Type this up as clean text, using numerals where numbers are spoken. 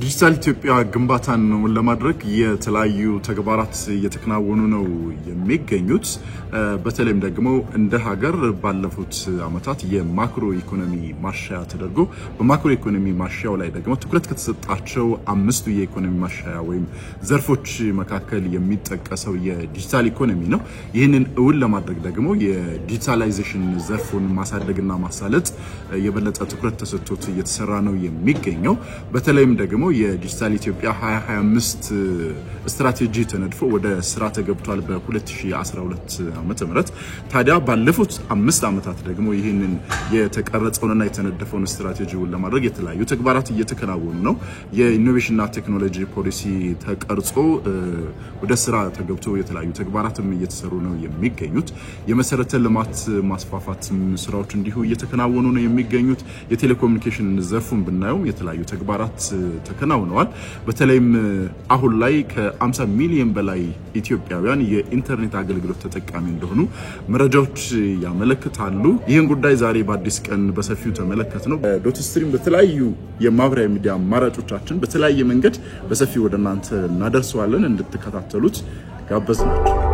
ዲጂታል ኢትዮጵያ ግንባታን ለማድረግ የተለያዩ ተግባራት እየተከናወኑ ነው የሚገኙት። በተለይም ደግሞ እንደ ሀገር ባለፉት አመታት የማክሮ ኢኮኖሚ ማሻሻያ ተደርጎ በማክሮ ኢኮኖሚ ማሻሻያው ላይ ደግሞ ትኩረት ከተሰጣቸው አምስቱ የኢኮኖሚ ማሻሻያ ወይም ዘርፎች መካከል የሚጠቀሰው የዲጂታል ኢኮኖሚ ነው። ይህንን እውን ለማድረግ ደግሞ የዲጂታላይዜሽን ዘርፉን ማሳደግና ማሳለጥ የበለጠ ትኩረት ተሰጥቶት እየተሰራ ነው የሚገኘው። በተለይም ደግሞ የዲጂታል ኢትዮጵያ 2025 ስትራቴጂ ተነድፎ ወደ ስራ ተገብቷል በ2012 ዓመተ ምህረት። ታዲያ ባለፉት 5 ዓመታት ደግሞ ይህንን የተቀረጸውንና የተነደፈውን ስትራቴጂውን ለማድረግ የተለያዩ ተግባራት እየተከናወኑ ነው። የኢኖቬሽንና ቴክኖሎጂ ፖሊሲ ተቀርጾ ወደ ስራ ተገብቶ የተለያዩ ተግባራትም እየተሰሩ ነው የሚገኙት። የመሰረተ ልማት ማስፋፋት ስራዎች እንዲሁ እየተከናወኑ ነው የሚገኙት። የቴሌኮሙኒኬሽን ዘርፉን ብናየው የተለያዩ ተግባራት ተከናውነዋል። በተለይም አሁን ላይ ከ50 ሚሊዮን በላይ ኢትዮጵያውያን የኢንተርኔት አገልግሎት ተጠቃሚ እንደሆኑ መረጃዎች ያመለክታሉ። ይህን ጉዳይ ዛሬ በአዲስ ቀን በሰፊው ተመለከትነው። ዶት ስትሪም በተለያዩ የማህበራዊ ሚዲያ አማራጮቻችን በተለያየ መንገድ በሰፊው ወደ እናንተ እናደርሰዋለን። እንድትከታተሉት ጋበዝናችሁ።